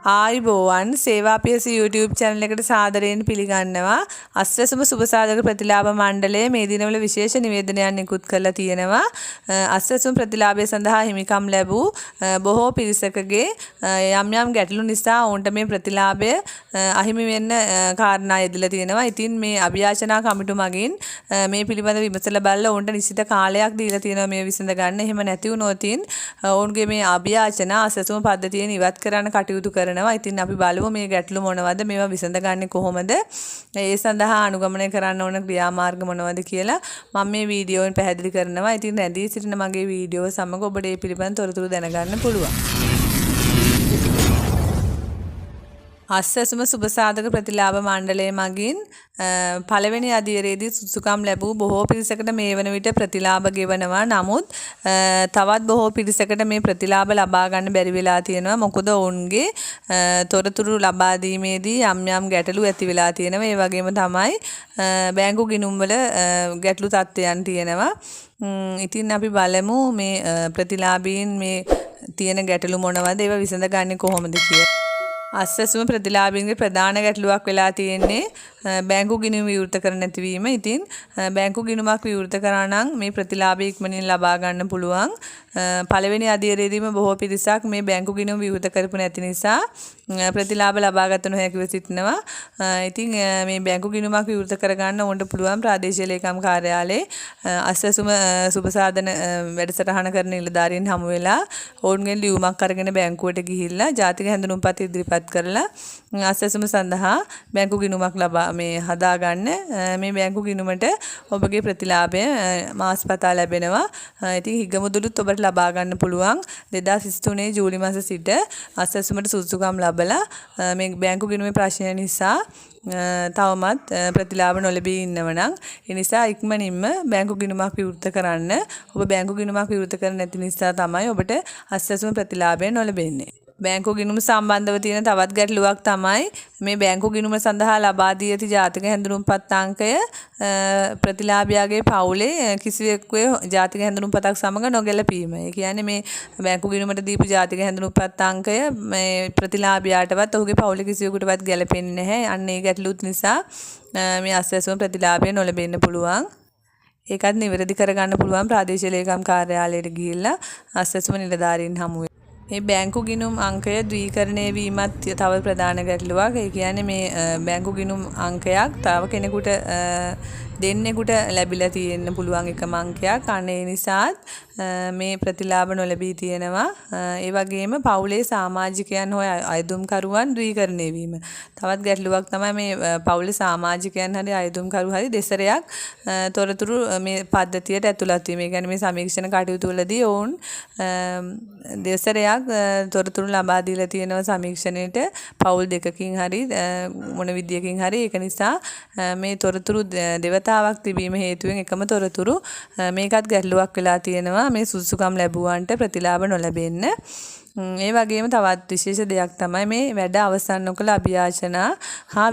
ආයිබෝවන් සේවාපියස YouTube channel එකට සාදරයෙන් පිළිගන්නවා. අස්වැසුම සුබ සාධක ප්‍රතිලාභ මණ්ඩලය මේ දිනවල විශේෂ නිවේදනයක් නිකුත් කරලා තියෙනවා. අස්වැසුම ප්‍රතිලාභය සඳහා හිමිකම් ලැබූ බොහෝ පිරිසකගේ යම් යම් ගැටලු නිසා ඔවුන්ට මේ ප්‍රතිලාභය අහිමි වෙන්න කාරණා යෙදලා තියෙනවා. ඉතින් මේ අභියාචනා කමිටු මගින් මේ පිළිබඳව විමසලා බලලා ඔවුන්ට නිශ්චිත කාලයක් දීලා තියෙනවා මේ විසඳ ගන්න. එහෙම නැති වුණොත් ඔවුන්ගේ මේ අභියාචනා අස්වැසුම පද්ධතියෙන් ඉවත් කරන්න කටයුතු කරනවා. ඉතින් අපි බලමු මේ ගැටලු මොනවද, මේවා විසඳගන්නේ කොහොමද, ඒ සඳහා අනුගමනය කරන්න ඕන ක්‍රියාමාර්ග මොනවද කියලා මම මේ වීඩියෝවෙන් පැහැදිලි කරනවා. ඉතින් රැඳී සිටින මගේ වීඩියෝව සමග ඔබට මේ පිළිබඳ තොරතුරු දැනගන්න පුළුවන්. අස්වැසුම සුබ සාධක ප්‍රතිලාභ මණ්ඩලය මගින් පළවෙනි අදියරේදී සුසුකම් ලැබූ බොහෝ පිරිසකට මේ වන විට ප්‍රතිලාභ ගෙවනවා. නමුත් තවත් බොහෝ පිරිසකට මේ ප්‍රතිලාභ ලබා ගන්න බැරි වෙලා තියෙනවා. මොකද ඔවුන්ගේ තොරතුරු ලබා දීමේදී යම් යම් ගැටලු ඇති වෙලා තියෙනවා. ඒ වගේම තමයි බැංකු ගිණුම් වල ගැටලු තත්ත්වයන් තියෙනවා. ඉතින් අපි බලමු මේ ප්‍රතිලාභීන් මේ තියෙන ගැටලු මොනවද, ඒවා විසඳගන්නේ කොහොමද කියලා. අස්වැසුම ප්‍රතිලාභීන්ගේ ප්‍රධාන ගැටලුවක් වෙලා තියෙන්නේ බැංකු ගිණුම විවෘත කර නැතිවීම. ඉතින් බැංකු ගිණුමක් විවෘත කරා නම් මේ ප්‍රතිලාභය ඉක්මනින් ලබා ගන්න පුළුවන්. පළවෙනි අදියරේදීම බොහෝ පිරිසක් මේ බැංකු ගිණුම විවෘත කරපු නැති නිසා ප්‍රතිලාභ ලබා ගත නොහැකිව සිටිනවා. ඉතින් මේ බැංකු ගිණුමක් විවෘත කරගන්න ඕන්ට පුළුවන් ප්‍රාදේශීය ලේකම් කාර්යාලයේ අස්වැසුම සුබසාධන වැඩසටහන කරන නිලධාරීන් හමු වෙලා ඔවුන්ගෙන් ලියුමක් අරගෙන බැංකුවට ගිහිල්ලා ජාතික හැඳුනුම්පත් ඉදිරිපත් කරලා අස්වැසුම සඳහා බැංකු ගිණුමක් ලබා මේ හදාගන්න. මේ බැංකු ගිණුමට ඔබගේ ප්‍රතිලාභය මාසපතා ලැබෙනවා. ඉතින් හිගමුදුලුත් ඔබට ලබා ගන්න පුළුවන්. 2023 ජූලි මාස සිට අස්වැසුමට සුදුසුකම් ලබලා මේ බැංකු ගිණුමේ ප්‍රශ්න නිසා තවමත් ප්‍රතිලාභ නොලැබී ඉන්නවනම් ඒ නිසා ඉක්මනින්ම බැංකු ගිණුමක් විවෘත කරන්න. ඔබ බැංකු ගිණුමක් විවෘත කර නැති නිසා තමයි ඔබට අස්වැසුම ප්‍රතිලාභය නොලැබෙන්නේ. බැංකු ගිණුම සම්බන්ධව තියෙන තවත් ගැටලුවක් තමයි මේ බැංකු ගිණුම සඳහා ලබා දී ඇති ජාතික හැඳුනුම්පත් අංකය ප්‍රතිලාභියාගේ පවුලේ කිසිවෙකුගේ ජාතික හැඳුනුම්පතක් සමග නොගැලපීම. ඒ කියන්නේ මේ බැංකු ගිණුමට දීපු ජාතික හැඳුනුම්පත් අංකය මේ ප්‍රතිලාභියාටවත් ඔහුගේ පවුලේ කිසිවෙකුටවත් ගැලපෙන්නේ නැහැ. අන්න ඒ ගැටලුත් නිසා මේ අස්වැසුම ප්‍රතිලාභය නොලැබෙන්න පුළුවන්. ඒකත් නිවැරදි කරගන්න පුළුවන් ප්‍රාදේශීය ලේකම් කාර්යාලයට ගිහිල්ලා අස්වැසුම නිලධාරීන් හමු වෙනවා. මේ බැංකු ගිණුම් අංකය ද්විකරණය වීමත් තව ප්‍රධාන ගැටලුවක්. ඒ කියන්නේ මේ බැංකු ගිණුම් අංකයක් තව කෙනෙකුට දෙන්නෙකුට ලැබිලා තියෙන්න පුළුවන් එකම අංකයක්. අන්න ඒ නිසාත් මේ ප්‍රතිලාභ නොලැබී තියෙනවා. ඒ වගේම පවුලේ සමාජිකයන් හොය අයදුම්කරුවන් ද්විකරණය වීම. තවත් ගැටලුවක් තමයි මේ පවුලේ සමාජිකයන් හරි අයදුම්කරු හරි දෙසරයක් තොරතුරු මේ පද්ධතියට ඇතුළත් වීම. ඒ කියන්නේ මේ සමීක්ෂණ කටයුතු වලදී ඔවුන් දෙසරයක් තොරතුරු ලබා දීලා තියෙනවා සමීක්ෂණයට පවුල් දෙකකින් හරි මොන විදියකින් හරි. ඒක නිසා මේ තොරතුරු දෙවතාවක් තිබීම හේතුවෙන් එකම තොරතුරු මේකත් ගැටලුවක් වෙලා තියෙනවා මේ සුදුසුකම් ලැබුවන්ට ප්‍රතිලාභ නොලැබෙන්න. ඒ වගේම තවත් විශේෂ දෙයක් තමයි මේ වැඩ අවසන් නොකළ අභියාචනා හා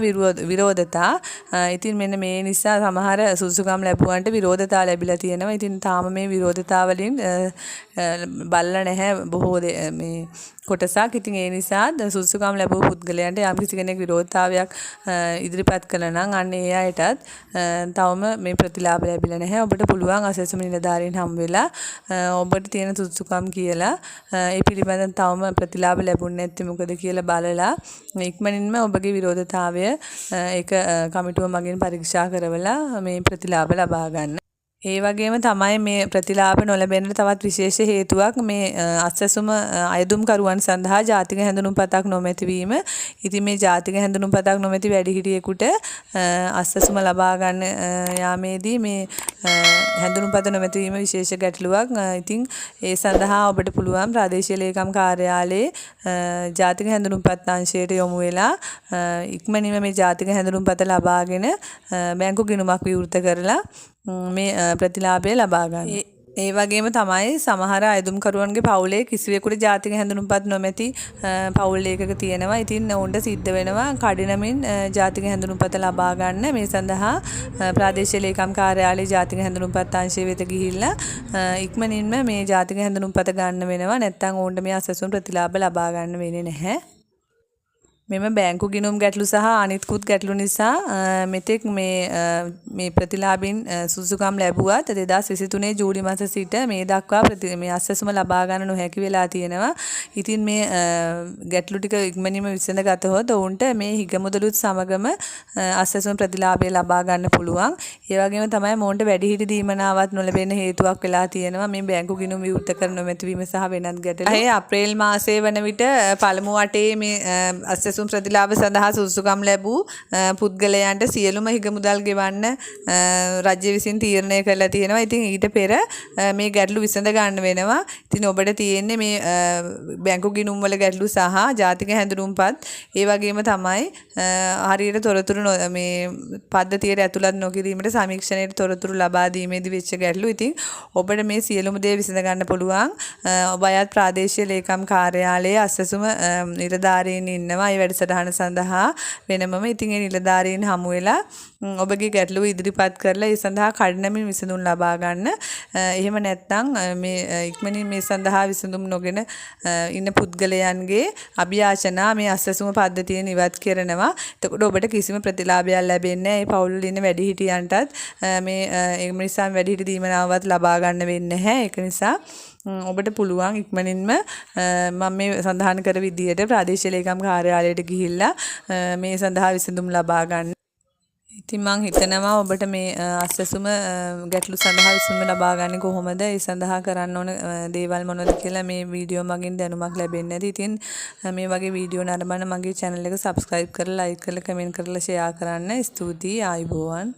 විරෝධතා. ඉතින් මෙන්න මේ නිසා සමහර සුදුසුකම් ලැබුවන්ට විරෝධතා ලැබිලා තියෙනවා. ඉතින් තාම මේ විරෝධතා වලින් බලලා නැහැ බොහෝ මේ කොටසක්. ඉතින් ඒ නිසා සුදුසුකම් ලැබූ පුද්ගලයන්ට යම් කිසි කෙනෙක් විරෝධතාවයක් ඉදිරිපත් කළා නම් අන්න ඒ අයටත් තවම මේ ප්‍රතිලාභ ලැබිලා නැහැ. ඔබට පුළුවන් අස්වැසුම නිලධාරීන් හම් වෙලා ඔබට තියෙන සුදුසුකම් කියලා ඒ පිළිබඳව තවම ප්‍රතිලාභ ලැබුණ නැත්නම් මොකද කියලා බලලා ඉක්මනින්ම ඔබගේ විරෝධතාවය ඒක කමිටුව මගින් පරීක්ෂා කරවලා මේ ප්‍රතිලාභ ලබා ගන්න. ඒ වගේම තමයි මේ ප්‍රතිලාභ නොලැබෙන්න තවත් විශේෂ හේතුවක් මේ අස්වැසුම අයදුම්කරුවන් සඳහා ජාතික හැඳුනුම්පතක් නොමැති වීම. ඉතින් මේ ජාතික හැඳුනුම්පතක් නොමැති වැඩිහිටියෙකුට අස්වැසුම ලබා ගන්න යාමේදී මේ හැඳුනුම්පත නොමැති වීම විශේෂ ගැටලුවක්. ඉතින් ඒ සඳහා ඔබට පුළුවන් ප්‍රාදේශීය ලේකම් කාර්යාලයේ ජාතික හැඳුනුම්පත් අංශයට යොමු වෙලා ඉක්මනින්ම මේ ජාතික හැඳුනුම්පත ලබාගෙන බැංකු ගිණුමක් විවෘත කරලා මේ ප්‍රතිලාභය ලබා ගන්න. ඒ වගේම තමයි සමහර අයදුම්කරුවන්ගේ පවුලේ කිසිවෙකුට ජාතික හැඳුනුම්පත් නොමැති පවුල් එකක තියෙනවා. ඉතින් ඔවුන්ට සිද්ධ වෙනවා කඩිනමින් ජාතික හැඳුනුම්පත ලබා ගන්න. මේ සඳහා ප්‍රාදේශීය ලේකම් කාර්යාලයේ ජාතික හැඳුනුම්පත් අංශය වෙත ගිහිල්ලා ඉක්මනින්ම මේ ජාතික හැඳුනුම්පත ගන්න වෙනවා. නැත්නම් ඔවුන්ට මේ අස්වැසුම් ප්‍රතිලාභ ලබා ගන්න වෙන්නේ නැහැ. මෙම බැංකු ගිණුම් ගැටලු සහ අනිත්කුත් ගැටලු නිසා මෙතෙක් මේ ප්‍රතිලාභීන් සුසුකම් ලැබුවත් 2023 ජූලි මාස සිට මේ දක්වා මේ අස්වැසුම ලබා ගන්න නොහැකි වෙලා තියෙනවා. ඉතින් මේ ගැටලු ටික ඉක්මනින්ම විසඳගතහොත් ඔවුන්ට මේ හිගමුදලුත් සමගම අස්වැසුම ප්‍රතිලාභය ලබා ගන්න පුළුවන්. ඒ වගේම තමයි මොවුන්ට වැඩිහිටි දීමනාවක් නොලැබෙන හේතුවක් වෙලා තියෙනවා මේ බැංකු ගිණුම් විවෘත කර නොමැතිවීම සහ වෙනත් ගැටලු. ඒ අප්‍රේල් මාසයේ වන විට පළමු වටේ මේ අස්වැසුම් ප්‍රතිලාභ සඳහා සුසුකම් ලැබූ පුද්ගලයන්ට සියලුම හිගමුදල් ගෙවන්න රජ්‍ය විසින් තීරණය කරලා තියෙනවා. ඉතින් ඊට පෙර මේ ගැටලු විසඳ ගන්න වෙනවා. ඉතින් ඔබට තියෙන්නේ මේ බැංකු ගිණුම් වල ගැටලු සහ ජාතික හැඳුනුම්පත් ඒ වගේම තමයි හරියට තොරතුරු මේ පද්ධතියට ඇතුළත් නොකිරීමට සමීක්ෂණයට තොරතුරු ලබා දීමේදී වෙච්ච ගැටලු. ඉතින් ඔබට මේ සියලුම දේ විසඳ ගන්න පුළුවන්. ඔබ අයත් ප්‍රාදේශීය ලේකම් කාර්යාලයේ අස්වැසුම නිලධාරීන් ඉන්නවා. වැඩසටහන සඳහා වෙනමම ඉතින් ඒ නිලධාරීන් හමු වෙලා ඔබගේ ගැටලුව ඉදිරිපත් කරලා ඒ සඳහා කඩිනමින් විසඳුම් ලබා ගන්න. එහෙම නැත්නම් මේ ඉක්මනින් මේ සඳහා විසඳුම් නොගෙන ඉන්න පුද්ගලයන්ගේ අභියාචනා මේ අස්වැසුම පද්ධතියෙන් ඉවත් කරනවා. එතකොට ඔබට කිසිම ප්‍රතිලාභයක් ලැබෙන්නේ නැහැ. ඒ පවුල් වල ඉන්න වැඩිහිටියන්ටත් මේ ඒ නිසා වැඩිහිටි දීමනාවවත් ලබා ගන්න වෙන්නේ නැහැ. ඒක නිසා ඔබට පුළුවන් ඉක්මනින්ම මම මේ සඳහන් කර විදියට ප්‍රාදේශීය ලේකම් කාර්යාලයට ගිහිල්ලා මේ සඳහා විසඳුම් ලබා ගන්න. ඉතින් මම හිතනවා ඔබට මේ අස්වැසුම ගැටලු සඳහා විසඳුම ලබා ගන්න කොහොමද? ඒ සඳහා කරන්න ඕන දේවල් මොනවද කියලා මේ වීඩියෝ මගින් දැනුමක් ලැබෙන්නේ නැති. ඉතින් මේ වගේ වීඩියෝ නරඹන මගේ channel එක subscribe කරලා like කරලා comment කරලා share කරන්න. ස්තුතියි. ආයුබෝවන්.